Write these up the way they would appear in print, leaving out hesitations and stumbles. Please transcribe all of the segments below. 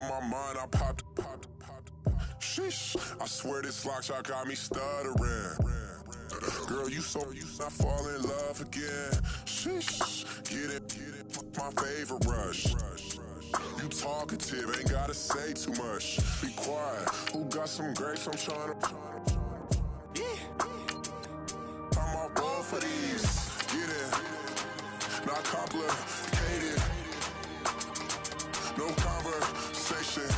My mind, I popped. Sheesh, I swear this lock shot got me stuttering. Girl, you not fall in love again. Sheesh, get it, my favorite rush. You talkative, ain't gotta say too much. Be quiet, who got some grapes? I'm trying to. I'm all roll for these. Get it, not complicated. No conversation,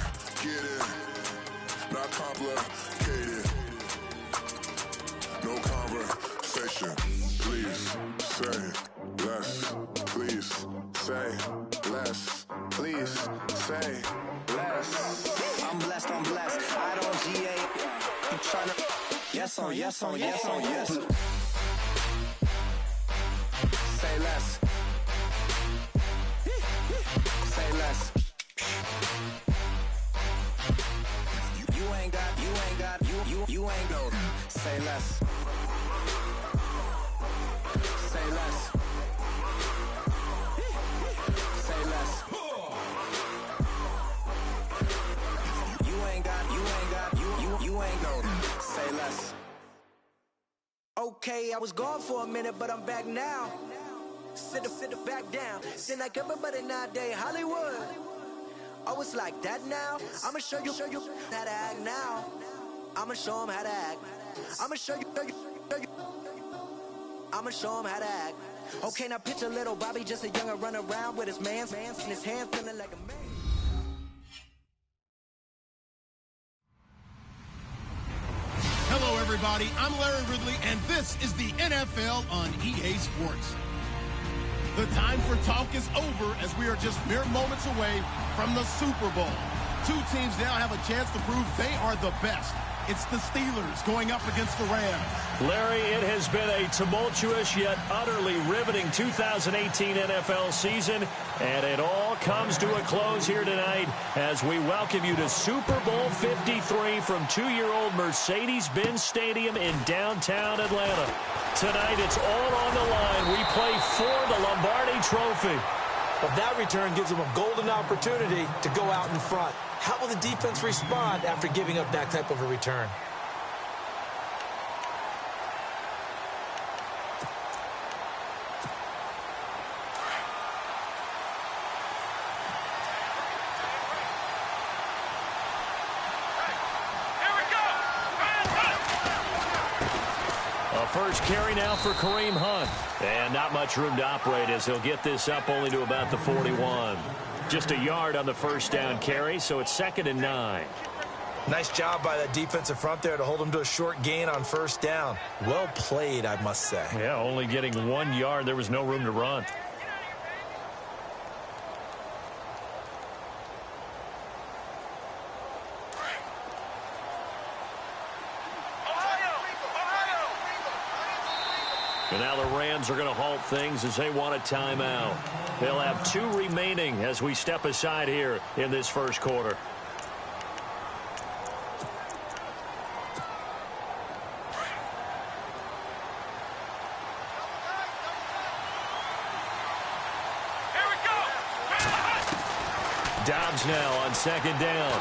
get it, not complicated. No conversation, please say less. Please say less. Please say less. I'm blessed, I don't GA. You tryna yes on yes. Say less. Say less. You ain't got, you ain't no. Say less. Say less. Say less. You ain't no. Say less. Okay, I was gone for a minute, but I'm back now. Sit back down. Seem like everybody nowadays Hollywood. Oh, it's like that now? I'ma show you how to act now. I'ma show 'em how to act. I'ma show you. I'ma show 'em how to act. Okay, now picture little Bobby, just a younger run around with his man's in his hand, feeling like a man. Hello, everybody. I'm Larry Ridley, and this is the NFL on EA Sports. The time for talk is over as we are just mere moments away from the Super Bowl. Two teams now have a chance to prove they are the best. It's the Steelers going up against the Rams. Larry, it has been a tumultuous yet utterly riveting 2018 NFL season, and it all comes to a close here tonight as we welcome you to Super Bowl 53 from 2-year-old Mercedes-Benz Stadium in downtown Atlanta. Tonight, it's all on the line. We play for the Lombardi Trophy. But that return gives them a golden opportunity to go out in front. How will the defense respond after giving up that type of a return? First carry now for Kareem Hunt. And not much room to operate as he'll get this up only to about the 41. Just a yard on the first down carry, so it's 2nd and 9. Nice job by that defensive front there to hold him to a short gain on first down. Well played, I must say. Yeah, only getting 1 yard. There was no room to run. And now the Rams are going to halt things as they want a timeout. They'll have 2 remaining as we step aside here in this first quarter. Here we go. Dobbs now on 2nd down.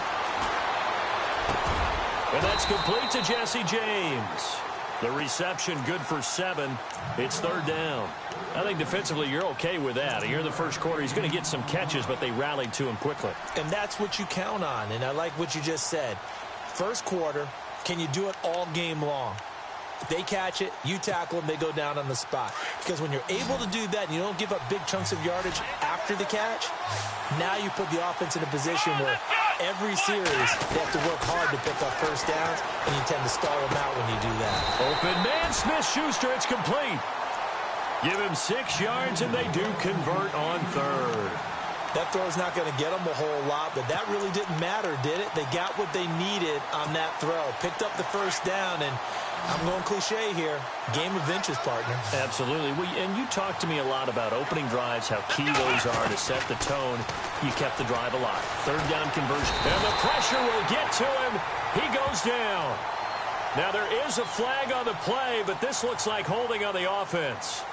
And that's complete to Jesse James. The reception good for 7. It's 3rd down. I think defensively you're okay with that. Here in the first quarter, he's going to get some catches, but they rallied to him quickly. And that's what you count on, and I like what you just said. First quarter, can you do it all game long? They catch it, you tackle them, they go down on the spot. Because when you're able to do that and you don't give up big chunks of yardage after the catch, now you put the offense in a position where every series they have to work hard to pick up first downs, and you tend to stall them out when you do that. Open man, Smith-Schuster, it's complete. Give him 6 yards, and they do convert on 3rd. That throw's not going to get them a whole lot, but that really didn't matter, did it? They got what they needed on that throw. Picked up the first down, and I'm going cliche here. Game of inches, partner. Absolutely. And you talked to me a lot about opening drives, how key those are to set the tone. You kept the drive alive. 3rd down conversion. And the pressure will get to him. He goes down. Now, there is a flag on the play, but this looks like holding on the offense.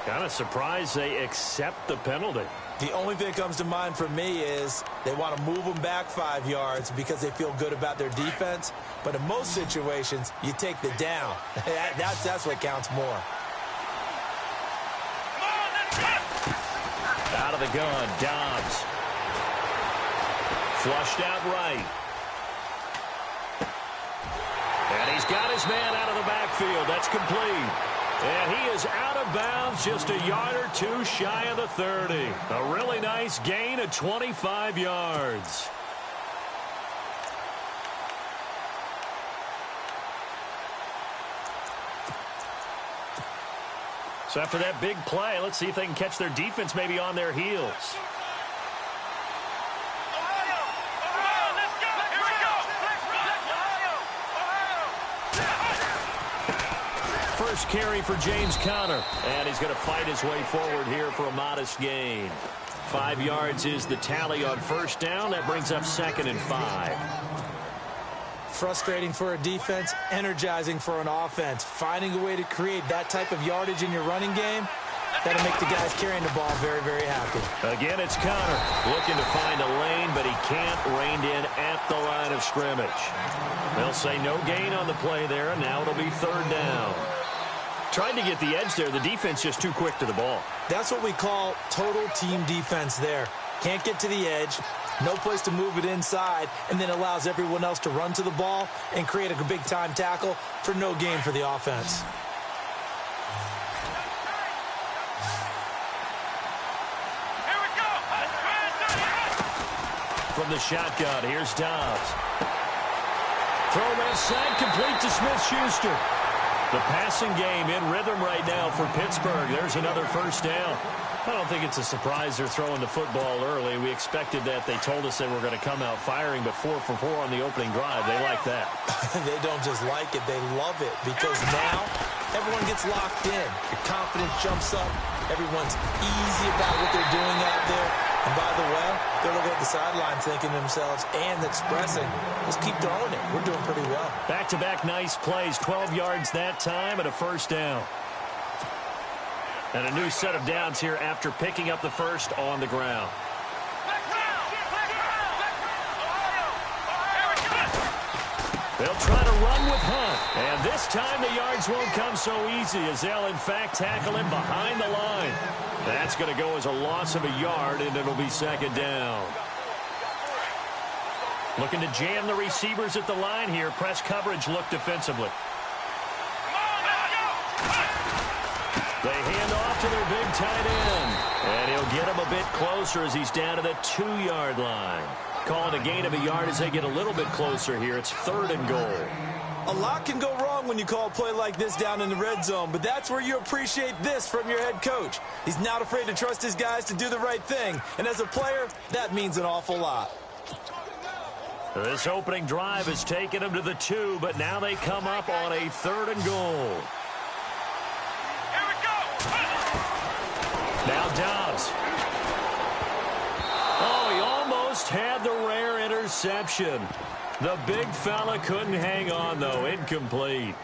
Kind of surprised they accept the penalty. The only thing that comes to mind for me is they want to move them back 5 yards because they feel good about their defense. But in most situations, you take the down. That's what counts more. Out of the gun, Dobbs. Flushed out right. And he's got his man out of the backfield. That's complete. And he is out of bounds, just a yard or two shy of the 30. A really nice gain of 25 yards. So after that big play, let's see if they can catch their defense maybe on their heels. First carry for James Conner, and he's going to fight his way forward here for a modest gain. 5 yards is the tally on first down. That brings up 2nd and 5. Frustrating for a defense, energizing for an offense. Finding a way to create that type of yardage in your running game, that'll make the guys carrying the ball very, very happy. Again, it's Conner looking to find a lane, but he can't rein in at the line of scrimmage. They'll say no gain on the play there, and now it'll be 3rd down. Trying to get the edge there. The defense just too quick to the ball. That's what we call total team defense there. Can't get to the edge, no place to move it inside, and then allows everyone else to run to the ball and create a big-time tackle for no gain for the offense. Here we go. From the shotgun, here's Dobbs. Throw that side complete to Smith-Schuster. The passing game in rhythm right now for Pittsburgh. There's another first down. I don't think it's a surprise they're throwing the football early. We expected that. They told us they were going to come out firing, but 4 for 4 on the opening drive. They like that. They don't just like it, they love it, because now everyone gets locked in. Your confidence jumps up. Everyone's easy about what they're doing out there. And by the way, they're looking at the sideline thinking to themselves and expressing, just keep throwing it. We're doing pretty well. Back-to-back nice plays, 12 yards that time and a first down. And a new set of downs here after picking up the first on the ground. They'll try to run with Hunt. And this time the yards won't come so easy as they'll, in fact, tackle him behind the line. That's going to go as a loss of a yard, and it'll be 2nd down. Looking to jam the receivers at the line here. Press coverage look defensively. They hand off to their big tight end. And he'll get him a bit closer as he's down to the 2-yard line. Calling a gain of a yard as they get a little bit closer here. It's 3rd and goal. A lot can go wrong when you call a play like this down in the red zone, but that's where you appreciate this from your head coach. He's not afraid to trust his guys to do the right thing, and as a player, that means an awful lot. This opening drive has taken them to the 2, but now they come up on a 3rd and goal. Here we go. Now Dobbs. Oh, he almost had the rare interception. The big fella couldn't hang on, though. Incomplete.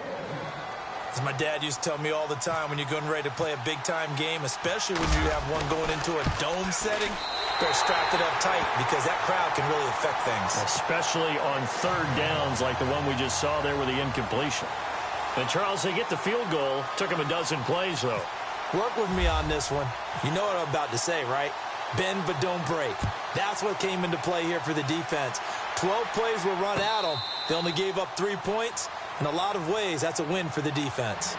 As my dad used to tell me all the time, when you're getting ready to play a big-time game, especially when you have one going into a dome setting, better strap it up tight because that crowd can really affect things. Especially on 3rd downs like the one we just saw there with the incompletion. And, Charles, they get the field goal. Took them a dozen plays, though. Work with me on this one. You know what I'm about to say, right? Bend but don't break. That's what came into play here for the defense. 12 plays were run at them. They only gave up 3 points. In a lot of ways, that's a win for the defense.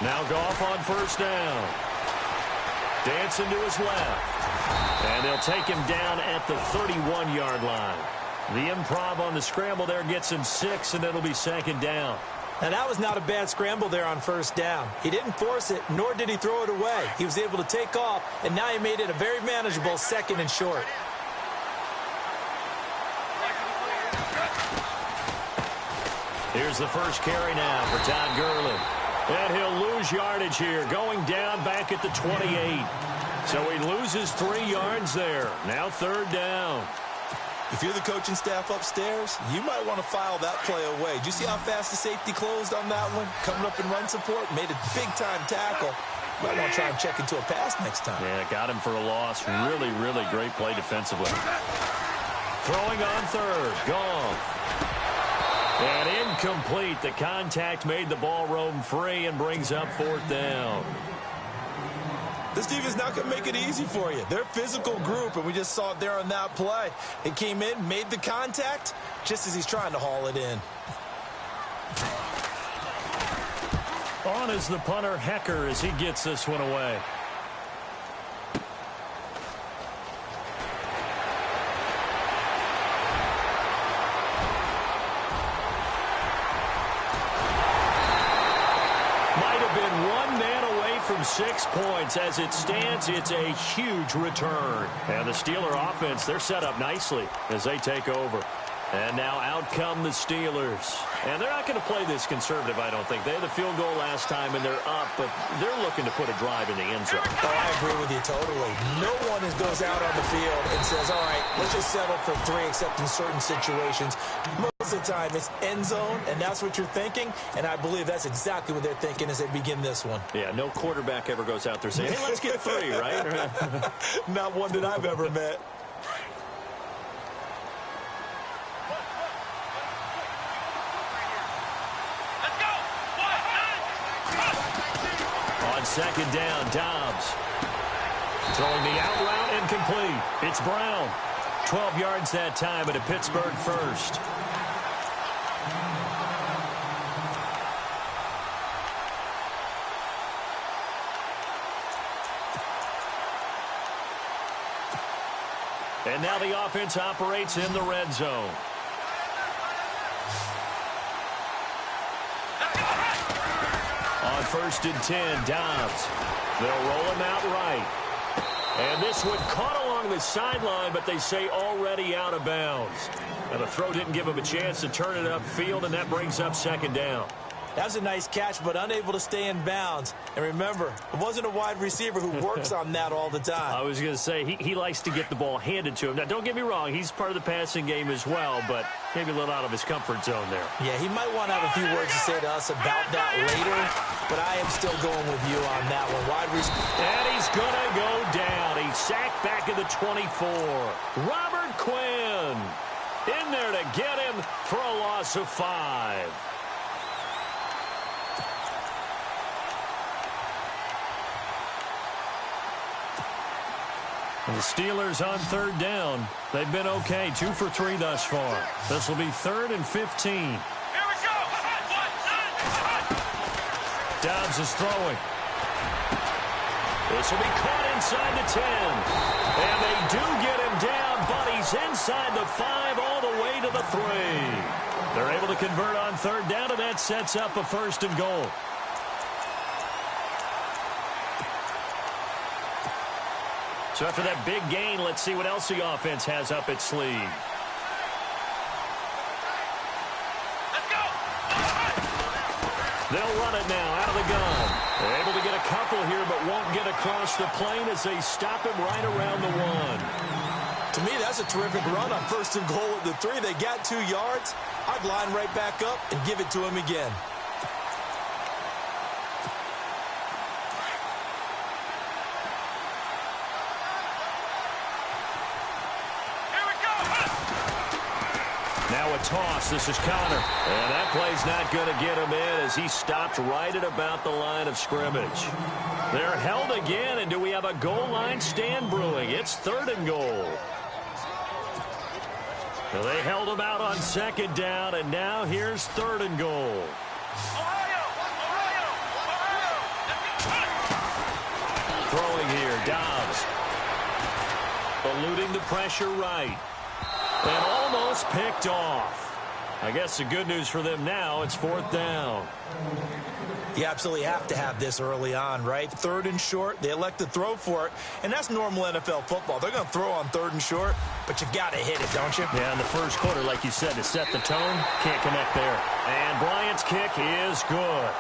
Now Goff on first down. Dancing to his left. And they'll take him down at the 31-yard line. The improv on the scramble there gets him 6, and it'll be 2nd down. Now, that was not a bad scramble there on first down. He didn't force it, nor did he throw it away. He was able to take off, and now he made it a very manageable 2nd and short. Here's the first carry now for Todd Gurley. And he'll lose yardage here, going down back at the 28. So he loses 3 yards there. Now 3rd down. If you're the coaching staff upstairs, you might want to file that play away. Do you see how fast the safety closed on that one? Coming up in run support, made a big-time tackle. Might want to try and check into a pass next time. Yeah, got him for a loss. Really, really great play defensively. Throwing on 3rd. Goff. And incomplete. The contact made the ball roam free and brings up 4th down. This defense not going to make it easy for you. They're a physical group, and we just saw it there on that play. It came in, made the contact, just as he's trying to haul it in. On is the punter, Hecker, as he gets this one away. Might have been 1 man away from 6 points. As it stands, it's a huge return. And the Steeler offense, they're set up nicely as they take over. And now out come the Steelers. And they're not going to play this conservative, I don't think. They had the field goal last time, and they're up, but they're looking to put a drive in the end zone. Oh, I agree with you totally. No one goes out on the field and says, all right, let's just settle for 3, except in certain situations. Most of the time, it's end zone, and that's what you're thinking, and I believe that's exactly what they're thinking as they begin this one. Yeah, no quarterback ever goes out there saying, hey, let's get 3, right? Not one that I've ever met. On 2nd down, Dobbs. Throwing the out route incomplete. It's Brown. 12 yards that time at a Pittsburgh first. And now the offense operates in the red zone. On 1st and 10, Dobbs. They'll roll him out right. And this one caught along the sideline, but they say already out of bounds. Now the throw didn't give him a chance to turn it upfield, and that brings up 2nd down. That was a nice catch, but unable to stay in bounds. And remember, it wasn't a wide receiver who works on that all the time. I was going to say, he likes to get the ball handed to him. Now, don't get me wrong, he's part of the passing game as well, but maybe a little out of his comfort zone there. Yeah, he might want to have a few words to say to us about that later, but I am still going with you on that one. Wide receiver. And he's going to go down. He's sacked back at the 24. Robert Quinn in there to get him for a loss of 5. The Steelers on 3rd down. They've been okay, 2 for 3 thus far. This will be 3rd and 15. Here we go. Dobbs is throwing. This will be caught inside the 10. And they do get him down, but he's inside the 5 all the way to the 3. They're able to convert on 3rd down, and that sets up a 1st and goal. So after that big gain, let's see what else the offense has up its sleeve. Let's go. They'll run it now out of the gun. They're able to get a couple here, but won't get across the plane as they stop him right around the 1. To me, that's a terrific run on 1st and goal at the 3. They got 2 yards. I'd line right back up and give it to him again. Now a toss. This is Connor. And that play's not going to get him in as he stopped right at about the line of scrimmage. They're held again, and do we have a goal line stand brewing? It's 3rd and goal. Well, they held him out on 2nd down, and now here's 3rd and goal. Throwing here, Dobbs. Eluding the pressure right. And almost picked off. I guess the good news for them now, it's 4th down. You absolutely have to have this early on, right? 3rd and short, they elect to throw for it, and that's normal NFL football. They're going to throw on 3rd and short, but you've got to hit it, don't you? Yeah, in the first quarter, like you said, to set the tone, can't connect there. And Bryant's kick is good.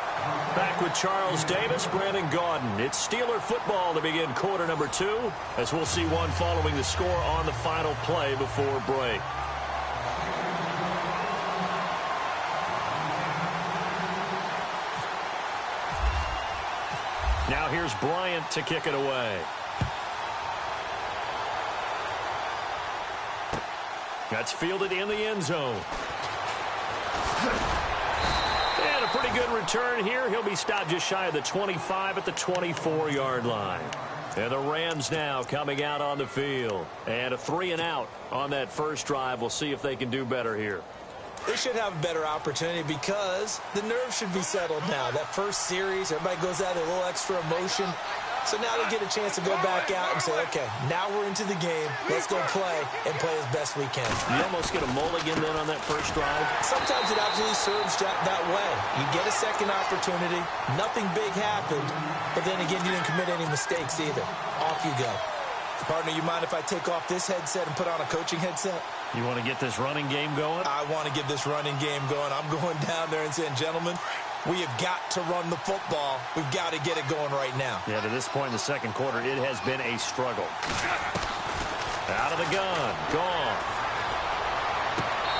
Back with Charles Davis, Brandon Gaudin. It's Steeler football to begin quarter number 2, as we'll see one following the score on the final play before break. Now here's Bryant to kick it away. That's fielded in the end zone. And a pretty good return here. He'll be stopped just shy of the 25 at the 24-yard line. And the Rams now coming out on the field. And a 3-and-out on that first drive. We'll see if they can do better here. They should have a better opportunity because the nerves should be settled now. That first series, everybody goes out with a little extra emotion. So now they get a chance to go back out and say, okay, now we're into the game. Let's go play and play as best we can. You almost get a mulligan then on that first drive. Sometimes it absolutely serves that way. You get a second opportunity. Nothing big happened. But then again, you didn't commit any mistakes either. Off you go. Partner, you mind if I take off this headset and put on a coaching headset? You want to get this running game going? I want to get this running game going. I'm going down there and saying, gentlemen, we have got to run the football. We've got to get it going right now. Yeah, to this point in the second quarter, it has been a struggle. Out of the gun. Gone.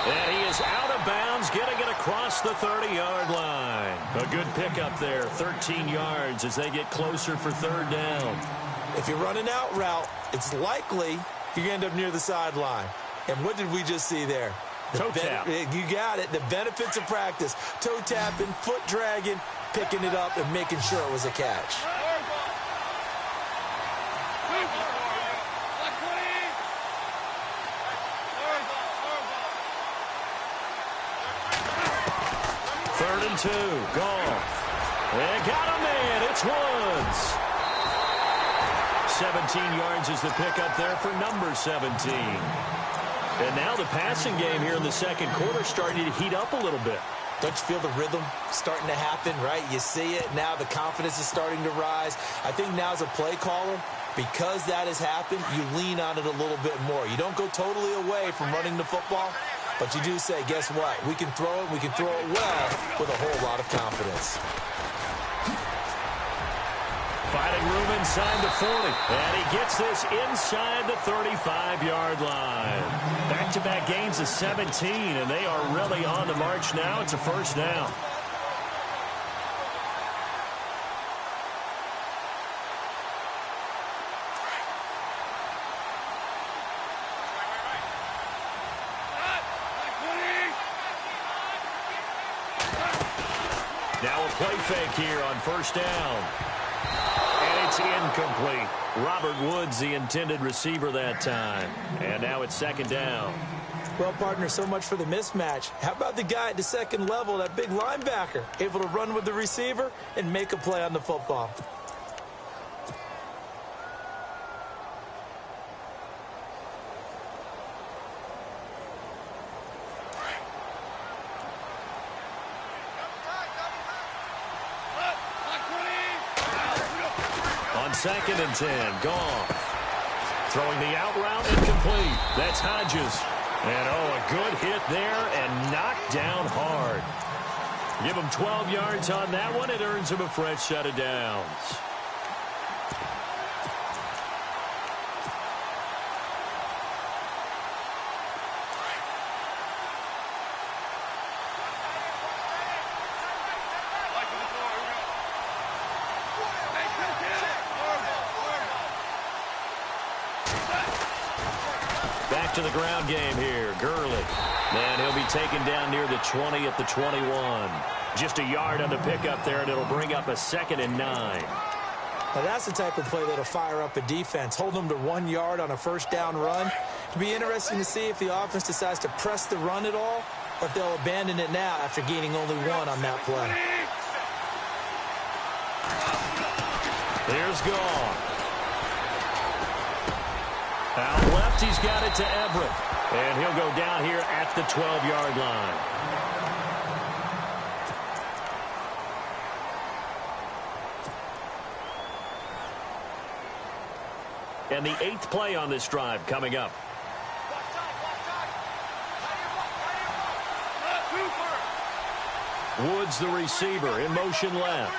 And he is out of bounds, getting it across the 30-yard line. A good pickup there, 13 yards as they get closer for 3rd down. If you're running out route, it's likely you're going to end up near the sideline. And what did we just see there? Toe tap. You got it. The benefits of practice. Toe tapping, foot dragging, picking it up, and making sure it was a catch. Third and 2. Goff. And got a man. It's Woods. 17 yards is the pickup there for number 17. And now the passing game here in the second quarter starting to heat up a little bit. Don't you feel the rhythm starting to happen, right? You see it. Now the confidence is starting to rise. I think now as a play caller, because that has happened, you lean on it a little bit more. You don't go totally away from running the football, but you do say, guess what? We can throw it. We can throw it well with a whole lot of confidence. Finding room inside the 40. And he gets this inside the 35-yard line. Back-to-back gains of 17, and they are really on the march now. It's a first down. Now a play fake here on first down. And it's incomplete. Robert Woods, the intended receiver that time. And now it's 2nd down. Well, partner, so much for the mismatch. How about the guy at the second level, that big linebacker, able to run with the receiver and make a play on the football? On 2nd and 10, Goff. Throwing the out route incomplete. That's Hodges. And, a good hit there and knocked down hard. Give him 12 yards on that one. It earns him a fresh set of downs. Back to the ground game here. Gurley. And he'll be taken down near the 20 at the 21. Just a yard on the pickup there, and it'll bring up a 2nd and 9. Now that's the type of play that'll fire up a defense. Hold them to 1 yard on a first down run. It'll be interesting to see if the offense decides to press the run at all, or if they'll abandon it now after gaining only 1 on that play. There's Goff. Out left, he's got it to Everett. And he'll go down here at the 12-yard line. And the 8th play on this drive coming up. Woods, the receiver, in motion left.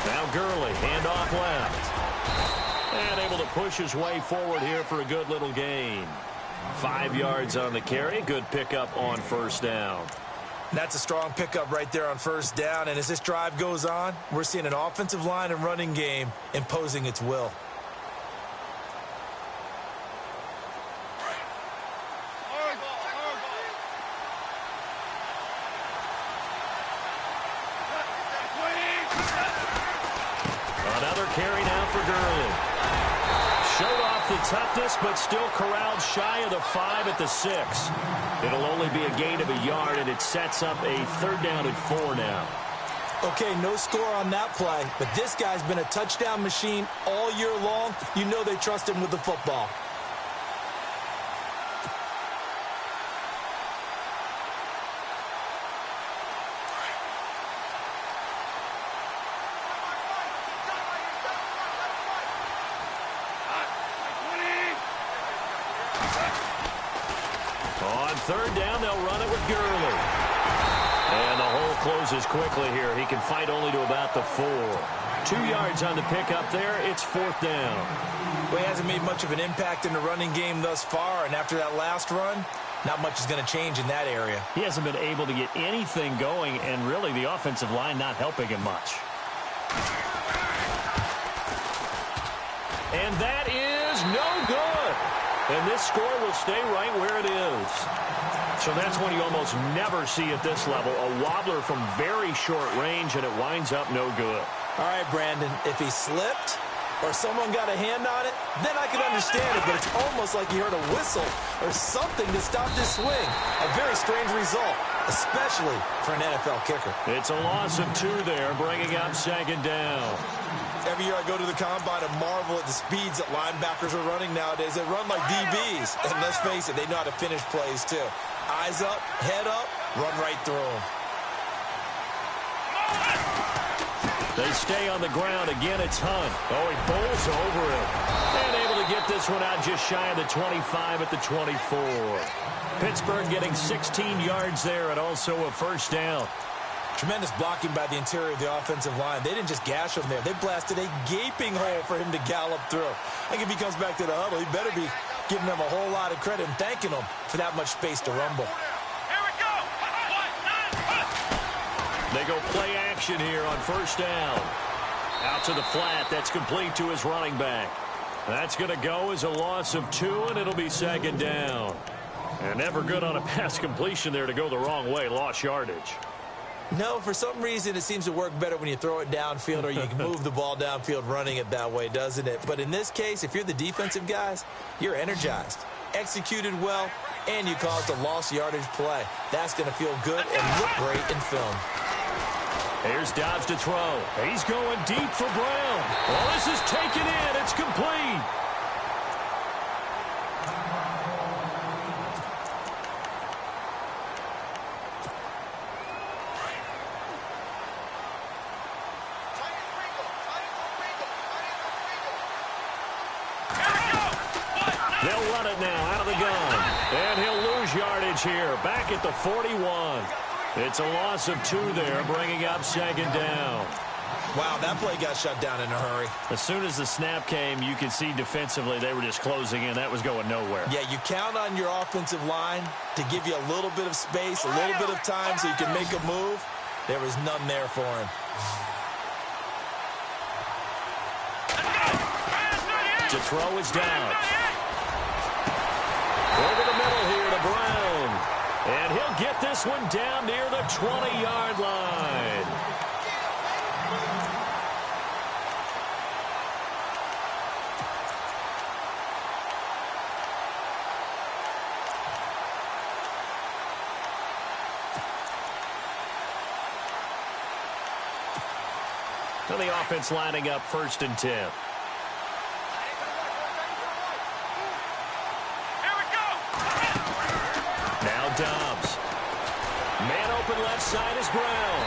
Now Gurley, handoff left. And able to push his way forward here for a good little gain. 5 yards on the carry. Good pickup on first down. That's a strong pickup right there on first down. And as this drive goes on, we're seeing an offensive line and running game imposing its will. Another carry now for Gurley. Showed off the toughness, but still corralled shy of the 5 at the 6. It'll only be a gain of a yard, and it sets up a 3rd down and 4 now. Okay, no score on that play, but this guy's been a touchdown machine all year long. You know they trust him with the football. On 3rd down, they'll run it with Gurley. And the hole closes quickly here. He can fight only to about the 4. 2 yards on the pickup there. It's 4th down. Well, he hasn't made much of an impact in the running game thus far, and after that last run, not much is going to change in that area. He hasn't been able to get anything going, and really the offensive line not helping him much. And that is no good. And this score will stay right where it is. So that's one you almost never see at this level. A wobbler from very short range, and it winds up no good. All right, Brandon, if he slipped or someone got a hand on it, then I could understand it, but it's almost like you heard a whistle or something to stop this swing. A very strange result, especially for an NFL kicker. It's a loss of 2 there, bringing up 2nd down. Every year I go to the combine and marvel at the speeds that linebackers are running nowadays. They run like DBs. And let's face it, they know how to finish plays too. Eyes up, head up, run right through them. They stay on the ground. Again, it's Hunt. Oh, he bowls over it. And able to get this one out just shy of the 25 at the 24. Pittsburgh getting 16 yards there and also a 1st down. Tremendous blocking by the interior of the offensive line. They didn't just gash him there. They blasted a gaping hole for him to gallop through. I think if he comes back to the huddle, he better be giving them a whole lot of credit and thanking them for that much space to rumble. Here we go. They go play action here on 1st down. Out to the flat. That's complete to his running back. That's going to go as a loss of 2, and it'll be 2nd down. And never good on a pass completion there to go the wrong way. Lost yardage. No, for some reason it seems to work better when you throw it downfield or you can move the ball downfield running it that way, doesn't it? But in this case, if you're the defensive guys, you're energized, executed well, and you caused a lost yardage play. That's going to feel good and look great in film. Here's Dobbs to throw. He's going deep for Brown. Well, this is taken in. It's complete. They'll run it now out of the gun. And he'll lose yardage here. Back at the 41. It's a loss of 2 there, bringing up 2nd down. Wow, that play got shut down in a hurry. As soon as the snap came, you could see defensively they were just closing in. That was going nowhere. Yeah, you count on your offensive line to give you a little bit of space, a little bit of time so you can make a move. There was none there for him. To throw is down. Over the middle here to Brown. And he'll get this one down near the 20-yard line. the offense lining up 1st and 10. Now Dobbs. Man open left side is Brown.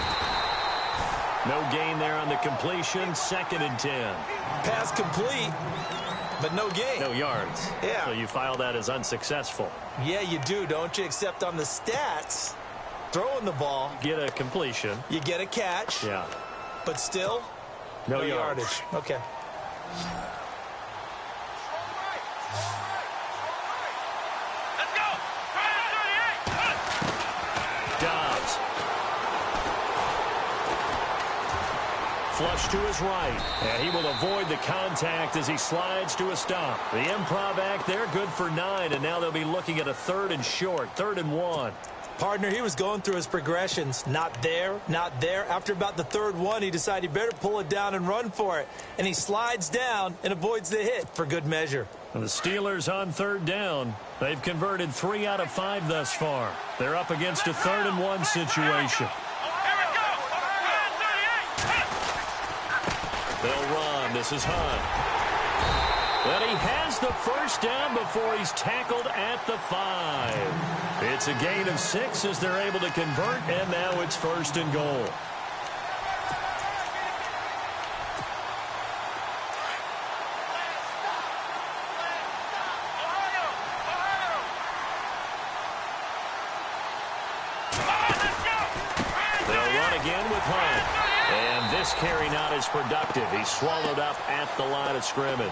No gain there on the completion. 2nd and 10. Pass complete, but no gain. No yards. Yeah. So you file that as unsuccessful. Yeah, you do, don't you? Except on the stats, throwing the ball. Get a completion. You get a catch. Yeah. But still, no yardage. Okay. Let's go. Dobbs. Flush to his right, and he will avoid the contact as he slides to a stop. The improv act there, good for 9, and now they'll be looking at a 3rd and short, 3rd and 1. Partner, he was going through his progressions. Not there, not there. After about the 3rd one, he decided he better pull it down and run for it. And he slides down and avoids the hit for good measure. The Steelers on 3rd down. They've converted 3 out of 5 thus far. They're up against a 3rd and 1 situation. They'll run. This is Hunt. But he has the 1st down before he's tackled at the 5. It's a gain of 6 as they're able to convert, and now it's 1st and goal. They'll run again with Hunt. And this carry not as productive. He's swallowed up at the line of scrimmage.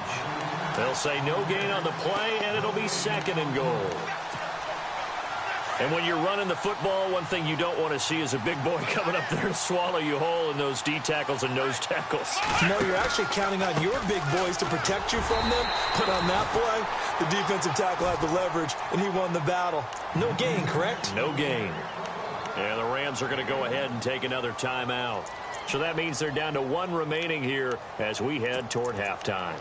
They'll say no gain on the play, and it'll be 2nd and goal. And when you're running the football, one thing you don't want to see is a big boy coming up there and swallow you whole in those D tackles and nose tackles. No, you're actually counting on your big boys to protect you from them. But on that play, the defensive tackle had the leverage, and he won the battle. No gain, correct? No gain. And the Rams are going to go ahead and take another timeout. So that means they're down to 1 remaining here as we head toward halftime.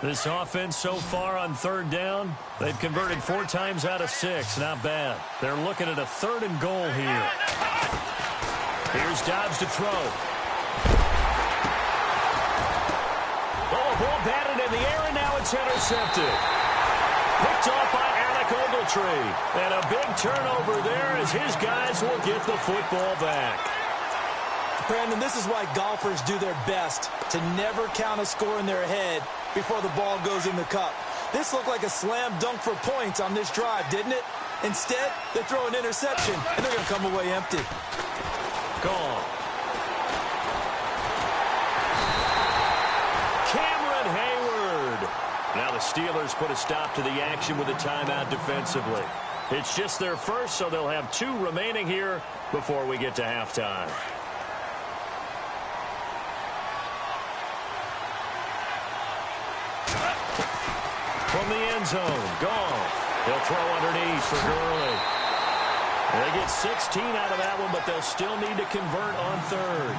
This offense so far on 3rd down, they've converted 4 times out of 6. Not bad. They're looking at a 3rd and goal here. Here's Dobbs to throw. Oh, ball batted in the air, and now it's intercepted. Picked off by Alec Ogletree. And a big turnover there as his guys will get the football back. Brandon, this is why golfers do their best to never count a score in their head before the ball goes in the cup. This looked like a slam dunk for points on this drive, didn't it? Instead, they throw an interception, and they're going to come away empty. Gone. Cameron Hayward. Now the Steelers put a stop to the action with a timeout defensively. It's just their first, so they'll have 2 remaining here before we get to halftime. From the end zone, Goff. He'll throw underneath for Gurley. They get 16 out of that one, but they'll still need to convert on 3rd.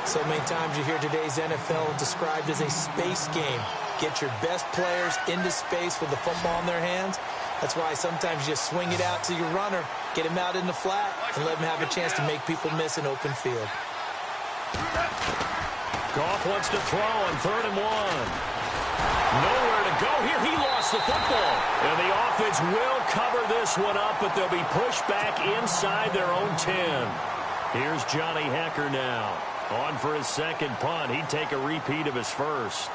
So many times you hear today's NFL described as a space game. Get your best players into space with the football in their hands. That's why sometimes you just swing it out to your runner, get him out in the flat, and let him have a chance to make people miss an open field. Goff wants to throw on 3rd and 1. Nowhere to go here. He lost the football. And the offense will cover this one up, but they'll be pushed back inside their own 10. Here's Johnny Hecker now. On for his 2nd punt. He'd take a repeat of his first.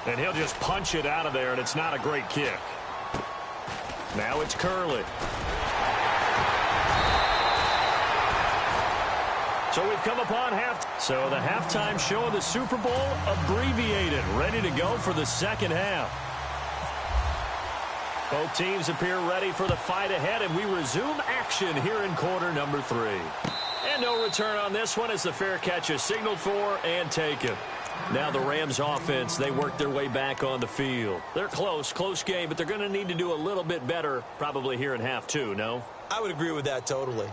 And he'll just punch it out of there, and it's not a great kick. Now it's Curley. So we've come upon half. So the halftime show of the Super Bowl abbreviated, ready to go for the 2nd half. Both teams appear ready for the fight ahead, and we resume action here in quarter number 3. And no return on this one as the fair catch is signaled for and taken. Now the Rams offense, they work their way back on the field. They're close game, but they're going to need to do a little bit better probably here in half 2, no? I would agree with that totally.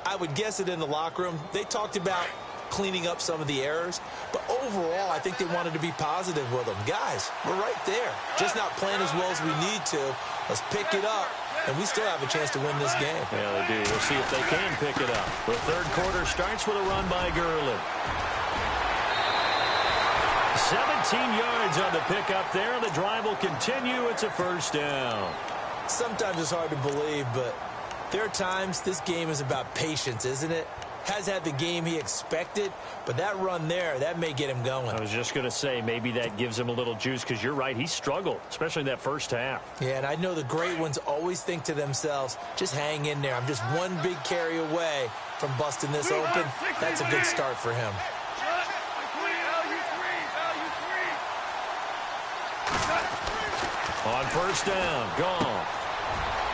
I would guess it in the locker room. They talked about cleaning up some of the errors. But overall, I think they wanted to be positive with them. Guys, we're right there. Just not playing as well as we need to. Let's pick it up, and we still have a chance to win this game. Yeah, they do. We'll see if they can pick it up. The third quarter starts with a run by Gurley. 17 yards on the pickup there. The drive will continue. It's a first down. Sometimes it's hard to believe, but there are times this game is about patience, isn't it? Has had the game he expected, but that run there, that may get him going. I was just going to say, maybe that gives him a little juice, because you're right, he struggled, especially in that first half. Yeah, and I know the great ones always think to themselves, just hang in there. I'm just one big carry away from busting this open. That's a good start for him. On first down, gone.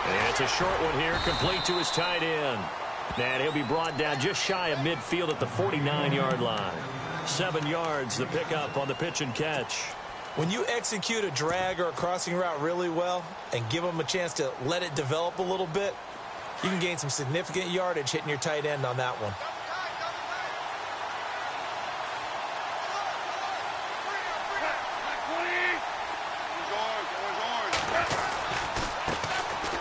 And it's a short one here, complete to his tight end. And he'll be brought down just shy of midfield at the 49-yard line. 7 yards, the pickup on the pitch and catch. When you execute a drag or a crossing route really well and give them a chance to let it develop a little bit, you can gain some significant yardage hitting your tight end on that one.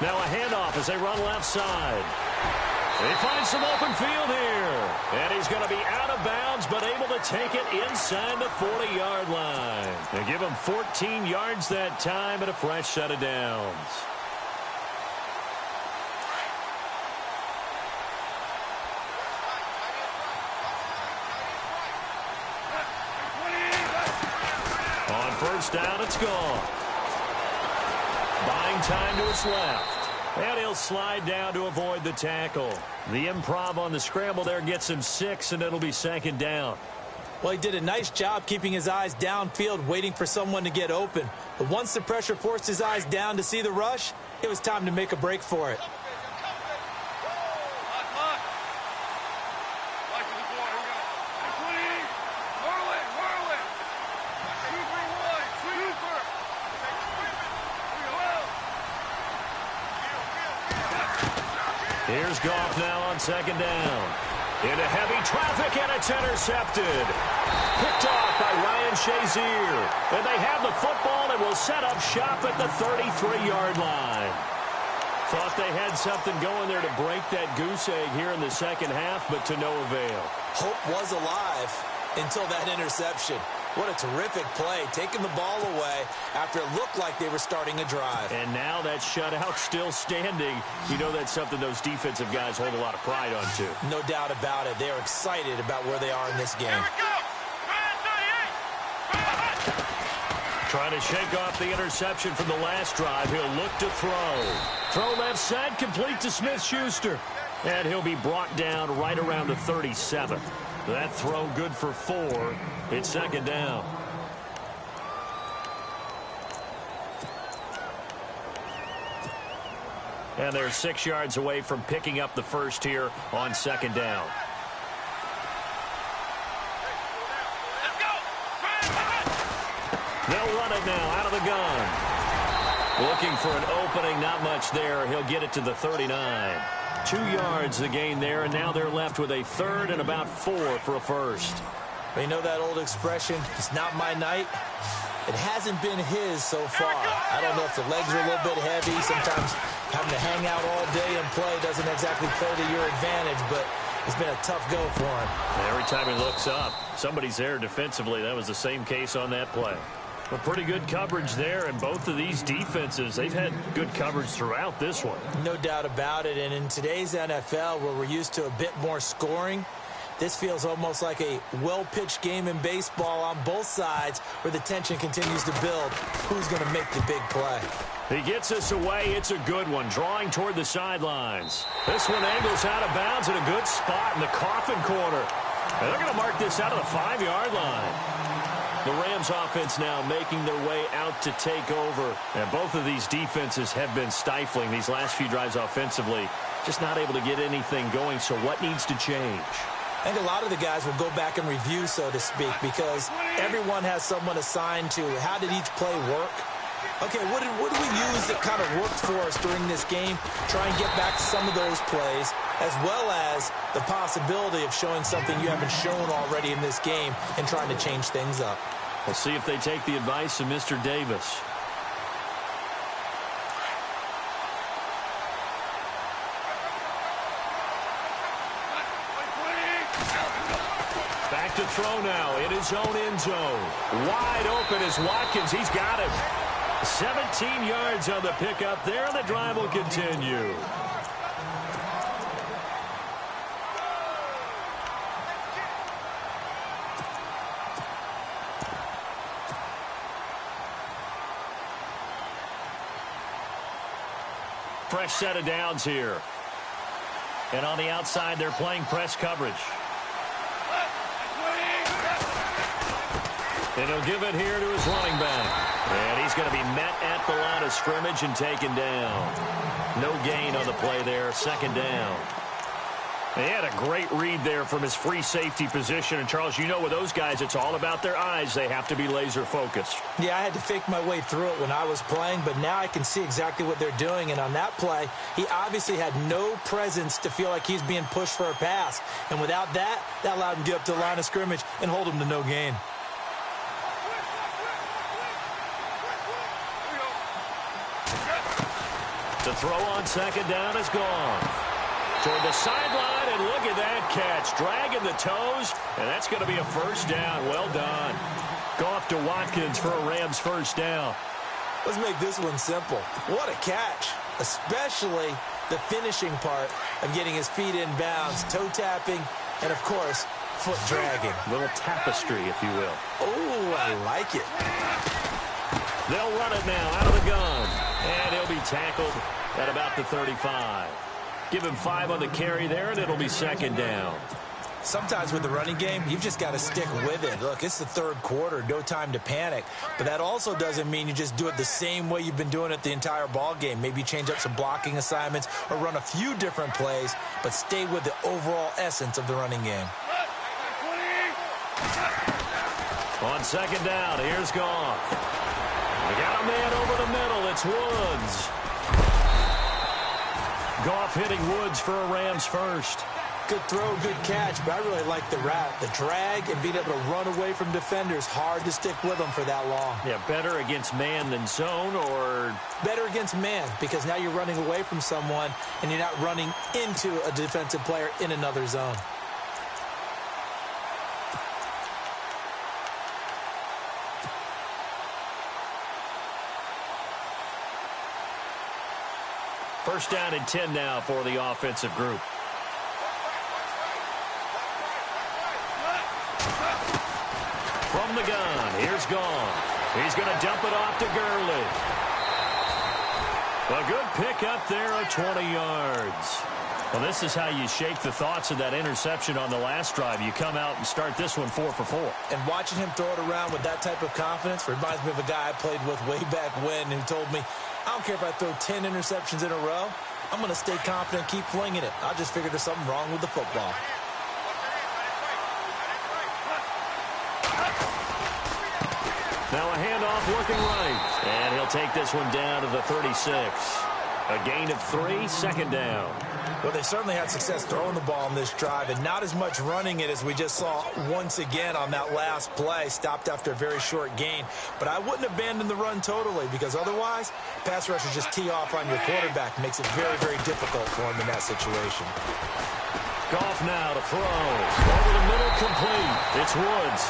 Now a handoff as they run left side. He finds some open field here. And he's going to be out of bounds, but able to take it inside the 40-yard line. They give him 14 yards that time and a fresh set of downs. On first down, it's gone. Buying time to his left. And he'll slide down to avoid the tackle. The improv on the scramble there gets him 6, and it'll be second down. Well, he did a nice job keeping his eyes downfield, waiting for someone to get open. But once the pressure forced his eyes down to see the rush, it was time to make a break for it. Here's Goff now on second down. Into heavy traffic, and it's intercepted. Picked off by Ryan Shazier. And they have the football and will set up shop at the 33-yard line. Thought they had something going there to break that goose egg here in the second half, but to no avail. Hope was alive until that interception. What a terrific play, taking the ball away after it looked like they were starting a drive. And now that shutout still standing. You know that's something those defensive guys hold a lot of pride on, too. No doubt about it. They're excited about where they are in this game. Trying to shake off the interception from the last drive. He'll look to throw. Throw left side, complete to Smith-Schuster. And he'll be brought down right around the 37. That throw good for 4. It's second down. And they're 6 yards away from picking up the first here on second down. They'll run it now out of the gun. Looking for an opening, not much there. He'll get it to the 39. 2 yards the gain there, and now they're left with a third and about 4 for a first. You know that old expression, it's not my night? It hasn't been his so far. I don't know if the legs are a little bit heavy. Sometimes having to hang out all day and play doesn't exactly play to your advantage, but it's been a tough go for him. Every time he looks up, somebody's there defensively. That was the same case on that play. But pretty good coverage there, and both of these defenses, they've had good coverage throughout this one. No doubt about it, and in today's NFL, where we're used to a bit more scoring, this feels almost like a well-pitched game in baseball on both sides where the tension continues to build. Who's going to make the big play? He gets us away. It's a good one, drawing toward the sidelines. This one angles out of bounds in a good spot in the coffin corner. And they're going to mark this out of the 5-yard line. The Rams offense now making their way out to take over. And both of these defenses have been stifling these last few drives offensively. Just not able to get anything going, so what needs to change? I think a lot of the guys will go back and review, so to speak, because everyone has someone assigned to how did each play work. Okay, what did we use that kind of worked for us during this game? Try and get back some of those plays, as well as the possibility of showing something you haven't shown already in this game and trying to change things up. We'll see if they take the advice of Mr. Davis. Back to throw now in his own end zone. Wide open is Watkins. He's got him. 17 yards on the pickup there, and the drive will continue. Fresh set of downs here. And on the outside, they're playing press coverage. And he'll give it here to his running back. And he's going to be met at the line of scrimmage and taken down. No gain on the play there, second down. He had a great read there from his free safety position. And, Charles, you know with those guys, it's all about their eyes. They have to be laser focused. Yeah, I had to fake my way through it when I was playing, but now I can see exactly what they're doing. And on that play, he obviously had no presence to feel like he's being pushed for a pass. And without that, that allowed him to get up to the line of scrimmage and hold him to no gain. The throw on second down is gone. Toward the sideline, and look at that catch. Dragging the toes, and that's going to be a first down. Well done. Goff to Watkins for a Rams first down. Let's make this one simple. What a catch, especially the finishing part of getting his feet in bounds, toe tapping, and, of course, foot dragging. Little tapestry, if you will. Oh, I like it. They'll run it now out of the gun. And he'll be tackled at about the 35. Give him 5 on the carry there, and it'll be second down. Sometimes with the running game, you've just got to stick with it. Look, it's the third quarter, no time to panic. But that also doesn't mean you just do it the same way you've been doing it the entire ball game. Maybe change up some blocking assignments or run a few different plays, but stay with the overall essence of the running game. On second down, here's Goff. They got a man over the middle. It's Woods. Goff hitting Woods for a Rams first. Good throw, good catch, but I really like the route. The drag and being able to run away from defenders, hard to stick with them for that long. Yeah, better against man than zone, or? Better against man, because now you're running away from someone and you're not running into a defensive player in another zone. First down and 10 now for the offensive group. From the gun, here's Goff. He's going to dump it off to Gurley. A good pickup there of 20 yards. Well, this is how you shake the thoughts of that interception on the last drive. You come out and start this one 4 for 4. And watching him throw it around with that type of confidence reminds me of a guy I played with way back when who told me, I don't care if I throw 10 interceptions in a row. I'm going to stay confident and keep flinging it. I just figured there's something wrong with the football. Now a handoff looking right. And he'll take this one down to the 36. A gain of 3, second down. Well, they certainly had success throwing the ball on this drive and not as much running it as we just saw once again on that last play. Stopped after a very short gain. But I wouldn't abandon the run totally, because otherwise, pass rushers just tee off on your quarterback. Makes it very, very difficult for him in that situation. Goff now to throw. Over the middle, complete. It's Woods.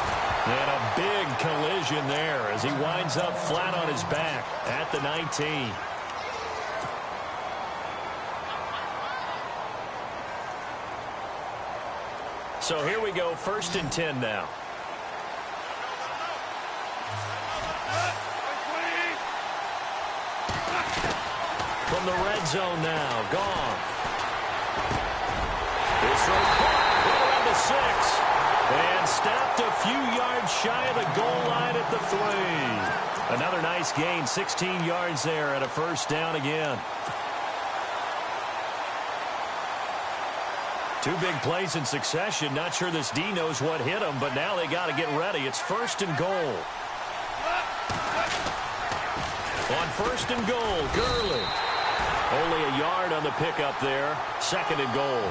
And a big collision there as he winds up flat on his back at the 19. So here we go, first and 10 now. From the red zone now, Goff. This throw caught around the 6. And stopped a few yards shy of the goal line at the 3. Another nice gain, 16 yards there and a first down again. 2 big plays in succession. Not sure this D knows what hit him, but now they got to get ready. It's first and goal. On first and goal, Gurley. Only a yard on the pickup there. Second and goal.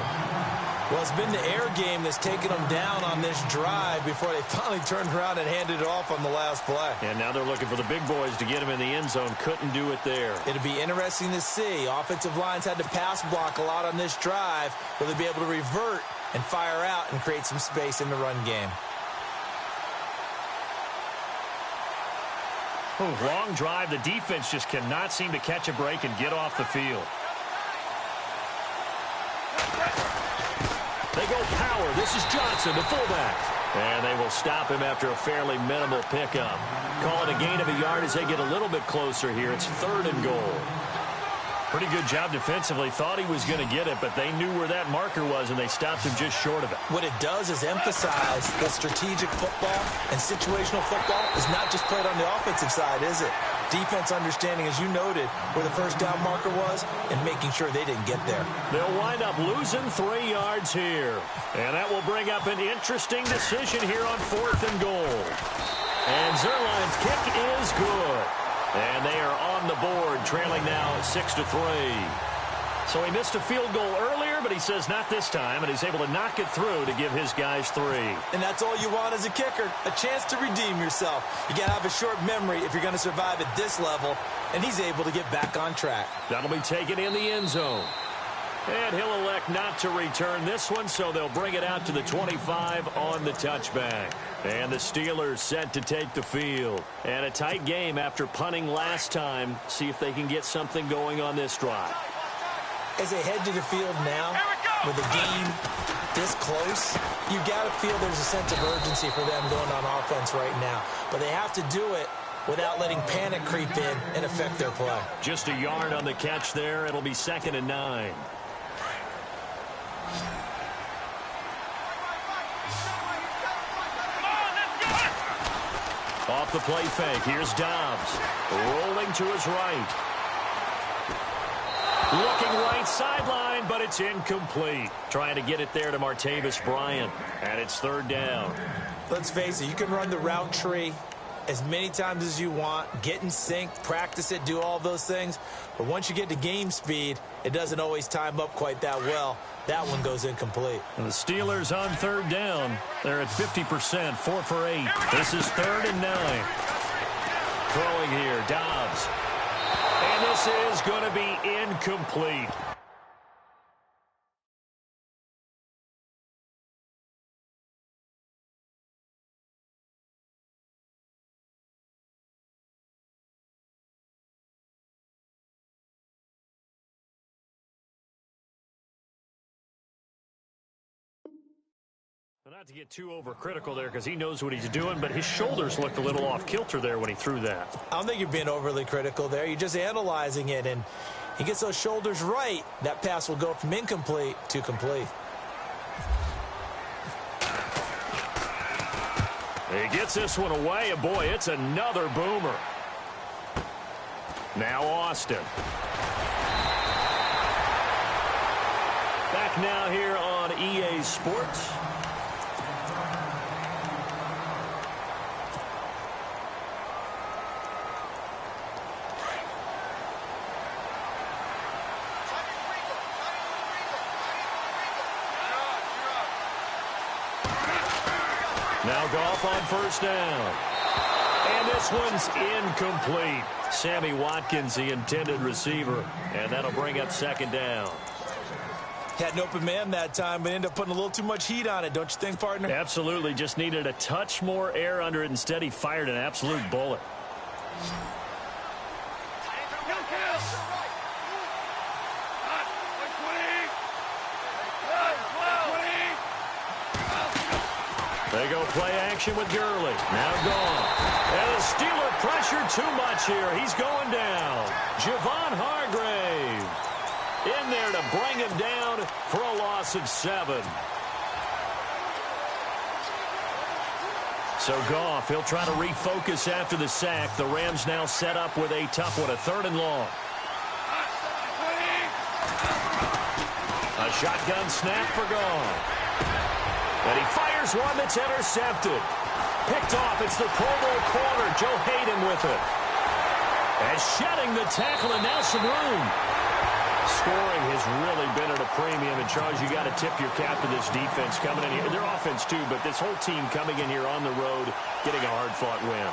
Well, it's been the air game that's taken them down on this drive before they finally turned around and handed it off on the last play. And now they're looking for the big boys to get him in the end zone. Couldn't do it there. It'll be interesting to see. Offensive lines had to pass block a lot on this drive. Will they be able to revert and fire out and create some space in the run game? Long drive. The defense just cannot seem to catch a break and get off the field. They go power. This is Johnson, the fullback. And they will stop him after a fairly minimal pickup. Call it a gain of a yard as they get a little bit closer here. It's third and goal. Pretty good job defensively. Thought he was going to get it, but they knew where that marker was, and they stopped him just short of it. What it does is emphasize that strategic football and situational football is not just played on the offensive side, is it? Defense understanding, as you noted, where the first down marker was and making sure they didn't get there. They'll wind up losing 3 yards here. And that will bring up an interesting decision here on fourth and goal. And Zerline's kick is good. And they are on the board, trailing now 6-3. So he missed a field goal earlier, but he says not this time, and he's able to knock it through to give his guys 3. And that's all you want as a kicker, a chance to redeem yourself. You got to have a short memory if you're going to survive at this level, and he's able to get back on track. That'll be taken in the end zone. And he'll elect not to return this one, so they'll bring it out to the 25 on the touchback. And the Steelers set to take the field. And a tight game after punting last time. See if they can get something going on this drive. As they head to the field now, with the game this close, you've got to feel there's a sense of urgency for them going on offense right now. But they have to do it without letting panic creep in and affect their play. Just a yard on the catch there. It'll be 2nd and 9. Off the play fake. Here's Dobbs. Rolling to his right. Looking right sideline, but it's incomplete. Trying to get it there to Martavis Bryant. And it's 3rd down. Let's face it, you can run the route tree as many times as you want, get in sync, practice it, do all those things. But once you get to game speed, it doesn't always time up quite that well. That one goes incomplete. And the Steelers on 3rd down. They're at 50%, 4 for 8. This is 3rd and 9. Throwing here, Dobbs. And this is going to be incomplete. Not to get too overcritical there because he knows what he's doing, but his shoulders looked a little off kilter there when he threw that. I don't think you're being overly critical there. You're just analyzing it, and he gets those shoulders right. That pass will go from incomplete to complete. He gets this one away, and boy, it's another boomer. Now Austin. Back now here on EA Sports. Now Goff on 1st down. And this one's incomplete. Sammy Watkins, the intended receiver. And that'll bring up 2nd down. Had an open man that time, but ended up putting a little too much heat on it, don't you think, partner? Absolutely. Just needed a touch more air under it. Instead, he fired an absolute bullet. They go play action with Gurley. Now gone. And the Steeler pressure too much here. He's going down. Javon Hargrave in there to bring him down for a loss of 7. So Goff, he'll try to refocus after the sack. The Rams now set up with a tough one, a 3rd and long. A shotgun snap for Goff. And he fires one that's intercepted. Picked off. It's the Pro Bowl corner, Joe Hayden, with it. And shedding the tackle, and now some room. Scoring has really been at a premium. And, Charles, you got to tip your cap to this defense coming in here. Their offense, too, but this whole team coming in here on the road, getting a hard-fought win.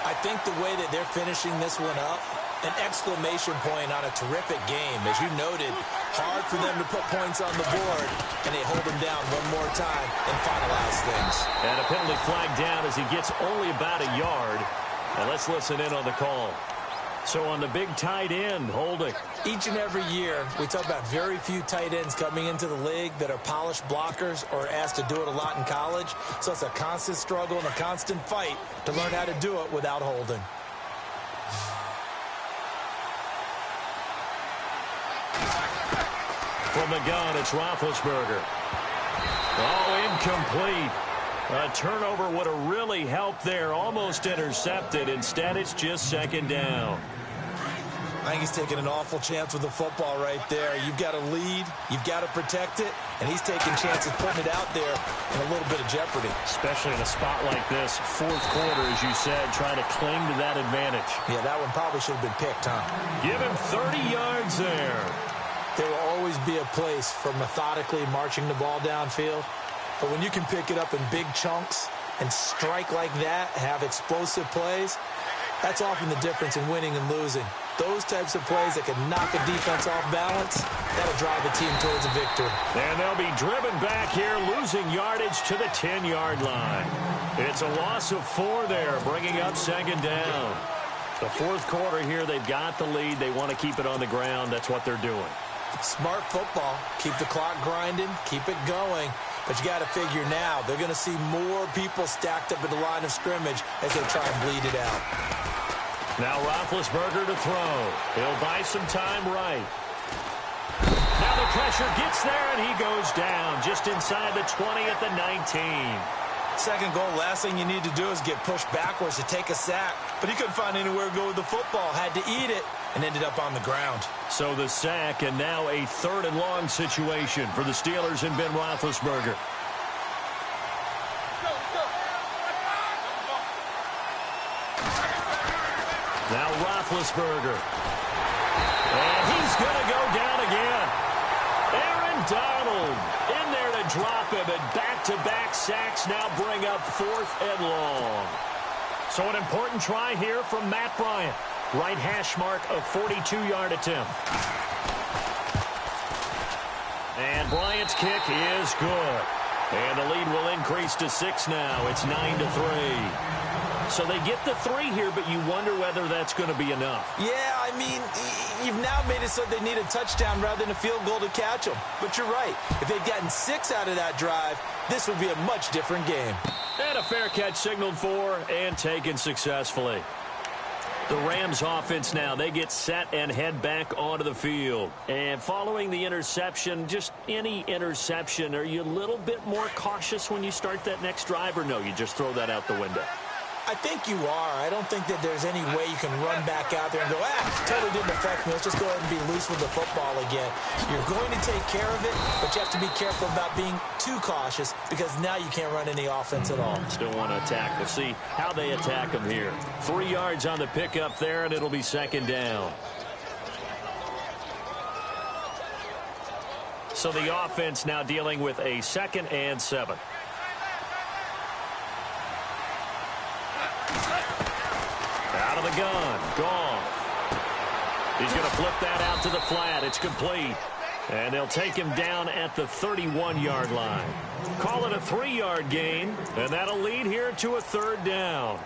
I think the way that they're finishing this one up, an exclamation point on a terrific game. As you noted, hard for them to put points on the board, and they hold them down one more time and finalize things. And a penalty flag down as he gets only about a yard. And let's listen in on the call. So on the big tight end, holding. Each and every year, we talk about very few tight ends coming into the league that are polished blockers or asked to do it a lot in college. So it's a constant struggle and a constant fight to learn how to do it without holding. From the gun, it's Roethlisberger. Oh, incomplete. A turnover would have really helped there. Almost intercepted. Instead, it's just second down. I think he's taking an awful chance with the football right there. You've got a lead. You've got to protect it. And he's taking chances putting it out there in a little bit of jeopardy. Especially in a spot like this. Fourth quarter, as you said, trying to cling to that advantage. Yeah, that one probably should have been picked, huh? Give him 30 yards there. There will always be a place for methodically marching the ball downfield. But when you can pick it up in big chunks and strike like that, have explosive plays, that's often the difference in winning and losing. Those types of plays that can knock a defense off balance, that'll drive a team towards a victory. And they'll be driven back here, losing yardage to the 10-yard line. It's a loss of 4 there, bringing up second down. The fourth quarter here, they've got the lead. They want to keep it on the ground. That's what they're doing. Smart football. Keep the clock grinding. Keep it going. But you got to figure now, they're going to see more people stacked up at the line of scrimmage as they try and bleed it out. Now Roethlisberger to throw. He'll buy some time right. Now the pressure gets there, and he goes down just inside the 20 at the 19. Second goal, last thing you need to do is get pushed backwards to take a sack. But he couldn't find anywhere to go with the football. Had to eat it and ended up on the ground. So the sack, and now a third and long situation for the Steelers and Ben Roethlisberger. Now Roethlisberger. And he's going to go down again. Aaron Donald in there to drop him, and back-to-back sacks now bring up 4th and long. So an important try here from Matt Bryant. Right hash mark of 42-yard attempt. And Bryant's kick is good. And the lead will increase to 6 now. It's 9-3. So they get the 3 here, but you wonder whether that's going to be enough. Yeah, I mean, you've now made it so they need a touchdown rather than a field goal to catch them. But you're right. If they'd gotten 6 out of that drive, this would be a much different game. And a fair catch signaled for and taken successfully. The Rams offense now, they get set and head back onto the field. And following the interception, just any interception, are you a little bit more cautious when you start that next drive, or no, you just throw that out the window? I think you are. I don't think that there's any way you can run back out there and go, totally didn't affect me. Let's just go ahead and be loose with the football again. You're going to take care of it, but you have to be careful about being too cautious because now you can't run any offense at all. Still want to attack. We'll see how they attack them here. 3 yards on the pickup there, and it'll be second down. So the offense now dealing with a 2nd and 7. Out of the gun, Goff. He's going to flip that out to the flat. It's complete. And they'll take him down at the 31-yard line. Call it a 3-yard gain, and that'll lead here to a 3rd down.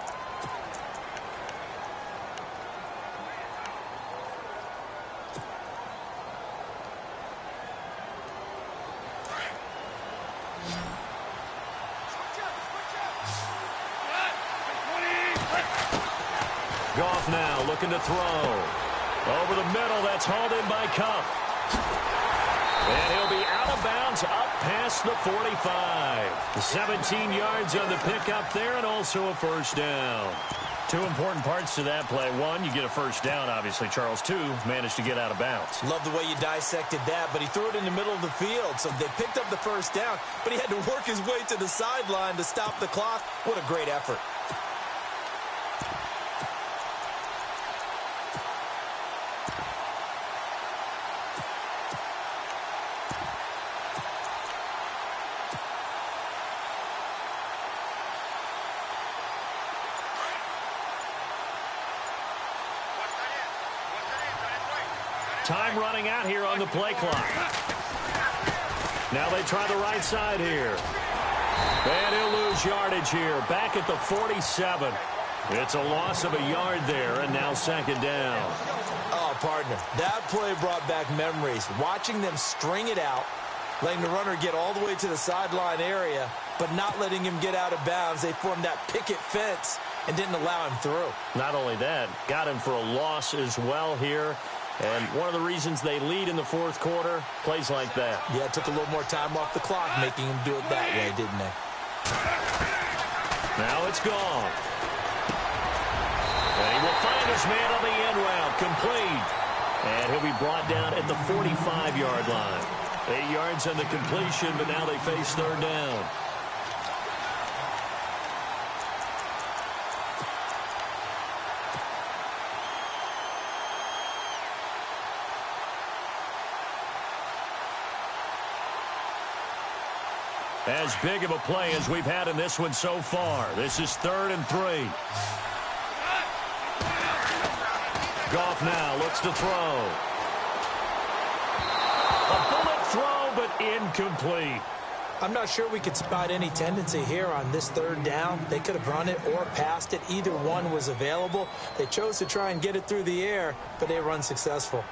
Goff now looking to throw. Over the middle, that's hauled in by Kupp. And he'll be out of bounds up past the 45. 17 yards on the pickup there, and also a 1st down. 2 important parts to that play. 1, you get a 1st down, obviously. Charles, 2, managed to get out of bounds. Love the way you dissected that, but he threw it in the middle of the field. So they picked up the 1st down, but he had to work his way to the sideline to stop the clock. What a great effort. Time running out here on the play clock. Now they try the right side here. And he'll lose yardage here. Back at the 47. It's a loss of a yard there, and now second down. Oh, partner, that play brought back memories. Watching them string it out, letting the runner get all the way to the sideline area, but not letting him get out of bounds. They formed that picket fence and didn't allow him through. Not only that, got him for a loss as well here. And one of the reasons they lead in the fourth quarter, plays like that. Yeah, it took a little more time off the clock, making him do it that way, didn't they? Now it's gone. And he will find his man on the end route, complete. And he'll be brought down at the 45-yard line. 8 yards on the completion, but now they face third down. As big of a play as we've had in this one so far. This is 3rd and 3. Goff now looks to throw. A bullet throw, but incomplete. I'm not sure we could spot any tendency here on this third down. They could have run it or passed it. Either one was available. They chose to try and get it through the air, but they were unsuccessful.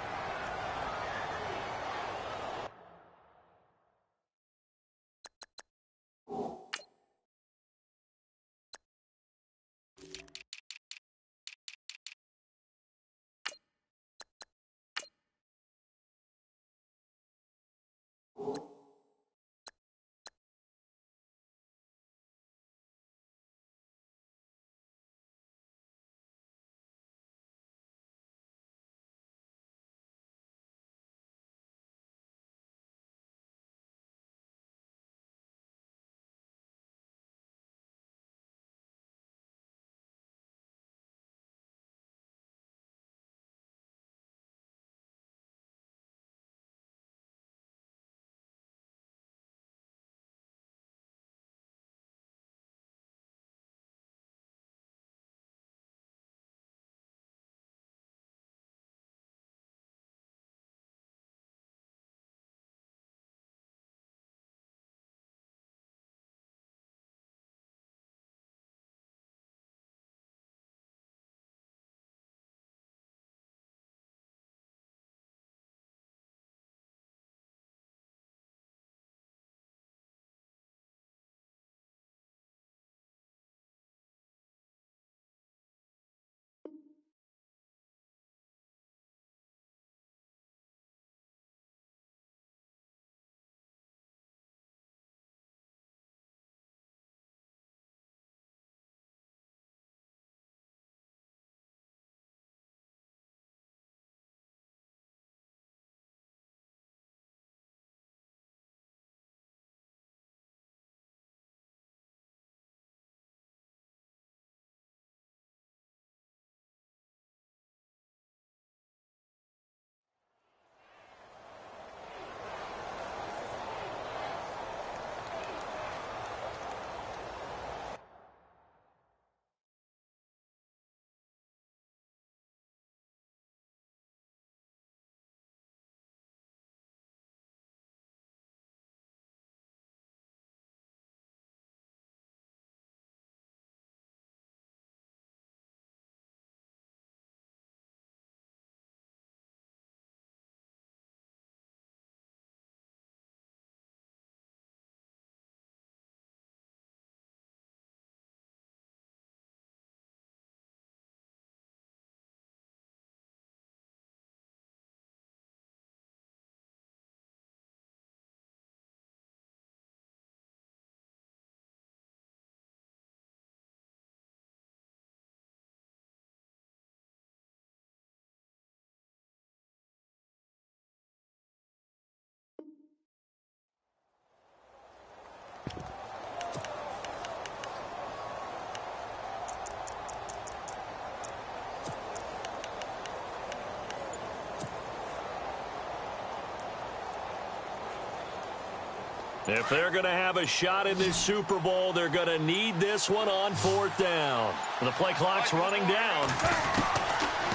If they're going to have a shot in this Super Bowl, they're going to need this one on 4th down. The play clock's running down.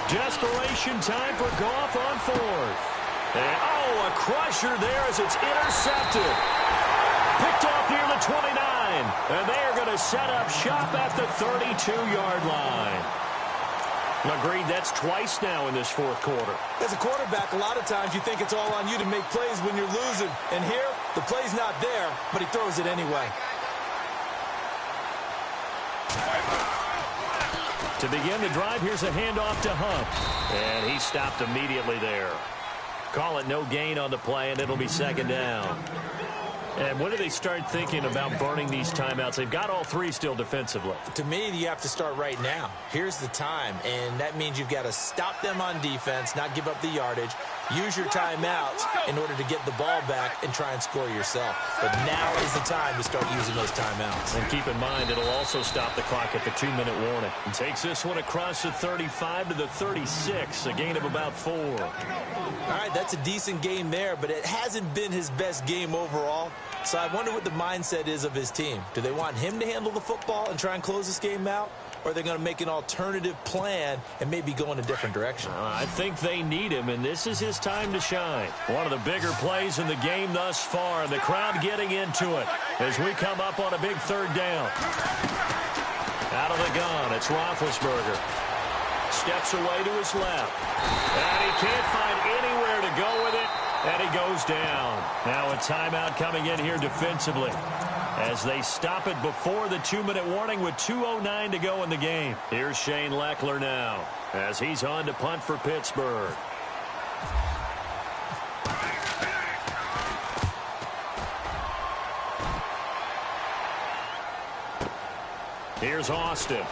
Desperation time for Goff on fourth. And, a crusher there as it's intercepted. Picked off near the 29. And they are going to set up shop at the 32-yard line. Agreed, that's twice now in this fourth quarter. As a quarterback, a lot of times you think it's all on you to make plays when you're losing. And here, the play's not there, but he throws it anyway. To begin the drive, here's a handoff to Hunt. And he stopped immediately there. Call it no gain on the play, and it'll be second down. And when do they start thinking about burning these timeouts? They've got all three still defensively. To me, you have to start right now. Here's the time, and that means you've got to stop them on defense, not give up the yardage, use your timeouts in order to get the ball back and try and score yourself. But now is the time to start using those timeouts. And keep in mind, it'll also stop the clock at the 2-minute warning. And takes this one across the 35 to the 36, a gain of about 4. All right, that's a decent game there, but it hasn't been his best game overall. So I wonder what the mindset is of his team. Do they want him to handle the football and try and close this game out? Or are they going to make an alternative plan and maybe go in a different direction? I think they need him, and this is his time to shine. One of the bigger plays in the game thus far, and the crowd getting into it as we come up on a big third down. Out of the gun, it's Roethlisberger. Steps away to his left. And he can't find anywhere to go with it, and he goes down. Now a timeout coming in here defensively as they stop it before the 2-minute warning with 2:09 to go in the game. Here's Shane Leckler now as he's on to punt for Pittsburgh. Here's Austin.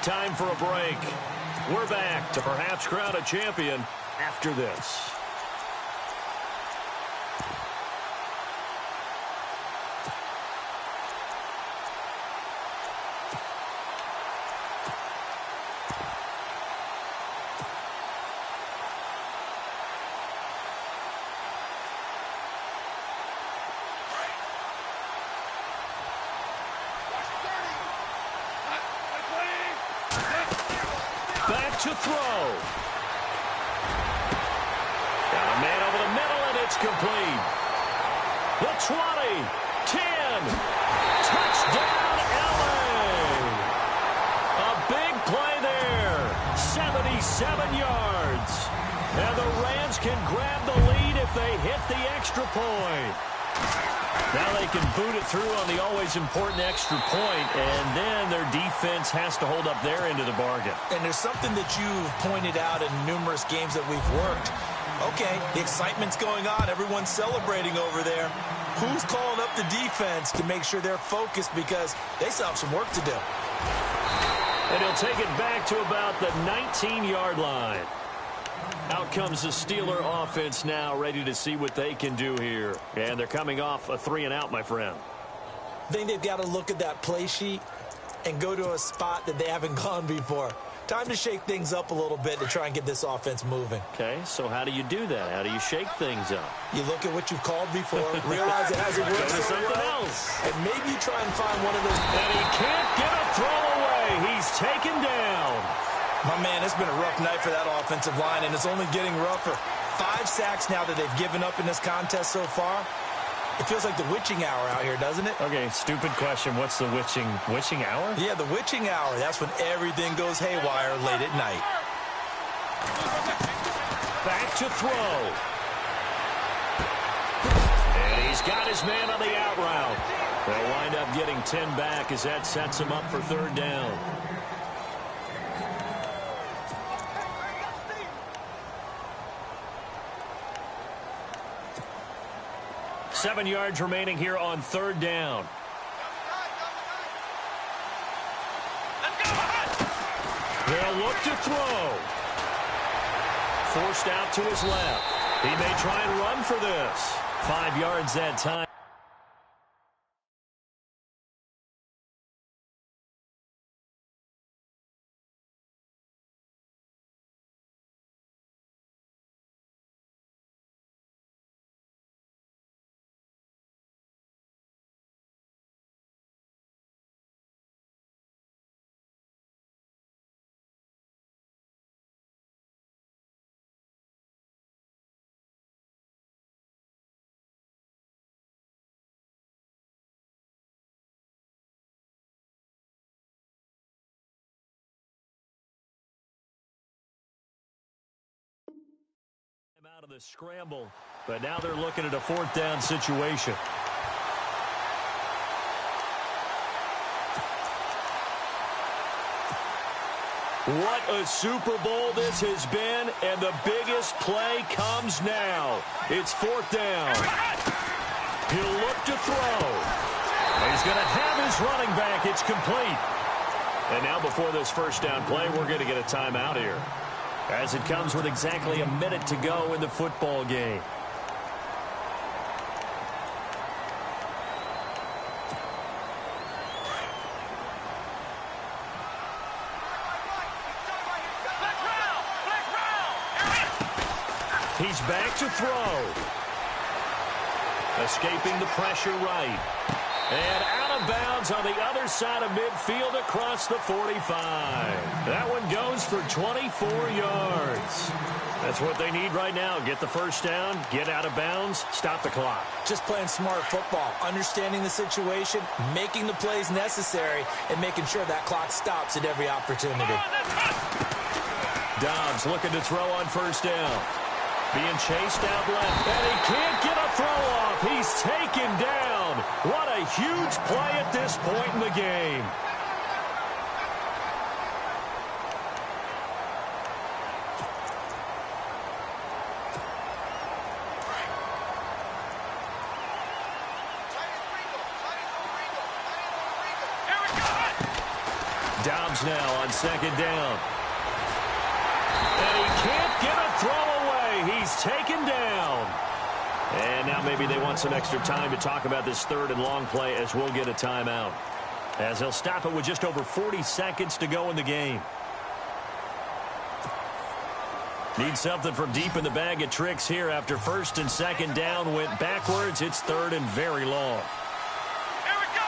Time for a break. We're back to perhaps crown a champion after this. Back to throw. Got a man over the middle, and it's complete. The 20, 10, touchdown LA. A big play there, 77 yards. And the Rams can grab the lead if they hit the extra point. Now they can boot it through on the always important extra point, and then their defense has to hold up their end of the bargain. And there's something that you've pointed out in numerous games that we've worked. Okay, the excitement's going on. Everyone's celebrating over there. Who's calling up the defense to make sure they're focused because they still have some work to do? And he'll take it back to about the 19-yard line. Out comes the Steeler offense now, ready to see what they can do here. And they're coming off a 3-and-out, my friend. I think they've got to look at that play sheet and go to a spot that they haven't gone before. Time to shake things up a little bit to try and get this offense moving. Okay, so how do you do that? How do you shake things up? You look at what you've called before, realize it hasn't worked Go to so something well, else. and maybe you try and find one of those. And he can't get a throw away. He's taken down. My man, it's been a rough night for that offensive line, and it's only getting rougher. 5 sacks now that they've given up in this contest so far. It feels like the witching hour out here, doesn't it? Okay, stupid question. What's the witching hour? Yeah, the witching hour. That's when everything goes haywire late at night. Back to throw. And he's got his man on the out route. They'll wind up getting 10 back as that sets him up for third down. Seven yards remaining here on third down. They'll look to throw. Forced out to his left. He may try and run for this. 5 yards that time. out of the scramble, but now they're looking at a fourth down situation. What a Super Bowl this has been, and the biggest play comes now. It's fourth down. He'll look to throw. He's going to have his running back. It's complete. And now before this first down play, we're going to get a timeout here, as it comes with exactly a minute to go in the football game. He's back to throw. Escaping the pressure right. And out of bounds on the other side of midfield across the 45. That one goes for 24 yards. That's what they need right now. Get the first down, get out of bounds, stop the clock. Just playing smart football, understanding the situation, making the plays necessary, and making sure that clock stops at every opportunity. Dobbs looking to throw on first down. Being chased out left, and he can't get a throw off. He's taken down. What a huge play at this point in the game. Dobbs now on second down. And he can't get a throw away. He's taken down. And now maybe they want some extra time to talk about this third and long play, as we'll get a timeout, as he'll stop it with just over 40 seconds to go in the game. Need something from deep in the bag of tricks here after first and second down went backwards. It's third and very long. Here we go.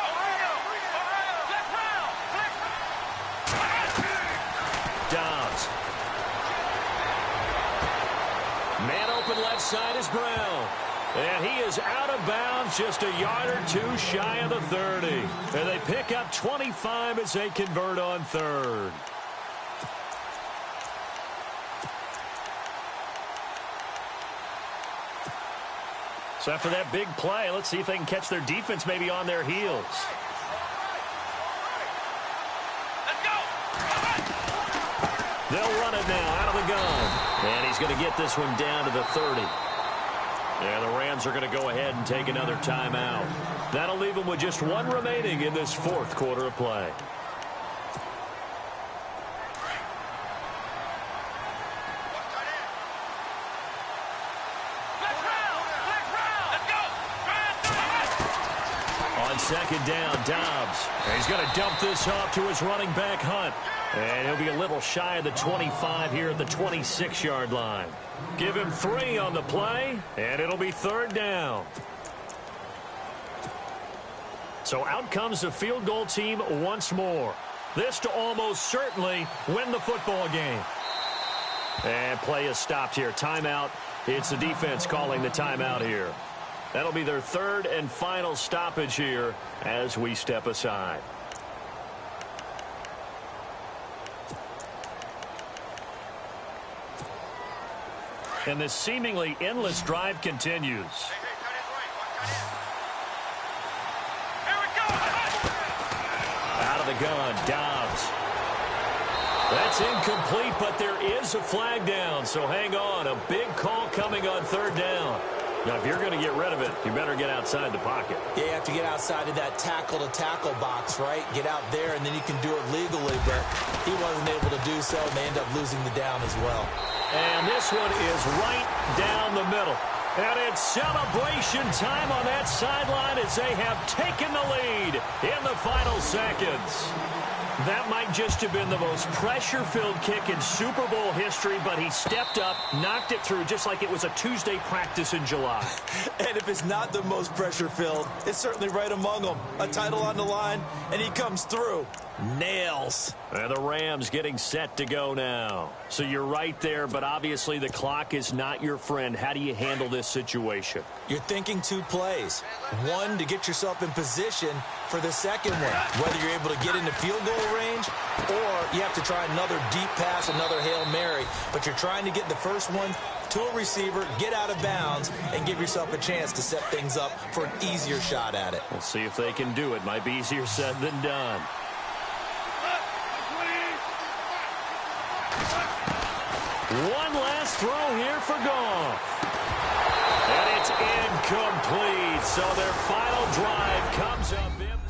Dobbs. Man open left side is Brown. And he is out of bounds, just a yard or two shy of the 30. And they pick up 25 as they convert on third. So after that big play, let's see if they can catch their defense maybe on their heels. Let's go. They'll run it now out of the gun. And he's going to get this one down to the 30. And the Rams are going to go ahead and take another timeout. That'll leave them with just one remaining in this fourth quarter of play. On second down, Dobbs. And he's going to dump this off to his running back, Hunt. And he'll be a little shy of the 25 here at the 26-yard line. Give him 3 on the play, and it'll be third down. So out comes the field goal team once more. This to almost certainly win the football game. And play is stopped here. Timeout. It's the defense calling the timeout here. That'll be their third and final stoppage here as we step aside. And this seemingly endless drive continues. Out of the gun, Dobbs. That's incomplete, but there is a flag down, so hang on. A big call coming on third down. Now, if you're going to get rid of it, you better get outside the pocket. Yeah, you have to get outside of that tackle-to-tackle box, right? Get out there, and then you can do it legally, but he wasn't able to do so, and they end up losing the down as well. And this one is right down the middle. And it's celebration time on that sideline as they have taken the lead in the final seconds. That might just have been the most pressure-filled kick in Super Bowl history, but he stepped up, knocked it through just like it was a Tuesday practice in July. And if it's not the most pressure-filled, it's certainly right among them. A title on the line, and he comes through. Nails. And the Rams getting set to go now. So you're right there, but obviously the clock is not your friend. How do you handle this this situation? You're thinking two plays. One, to get yourself in position for the second one, whether you're able to get into field goal range or you have to try another deep pass, another Hail Mary, but you're trying to get the first one to a receiver, get out of bounds, and give yourself a chance to set things up for an easier shot at it. We'll see if they can do it. Might be easier said than done. One last throw here for Goff. And it's incomplete. So their final drive comes up empty.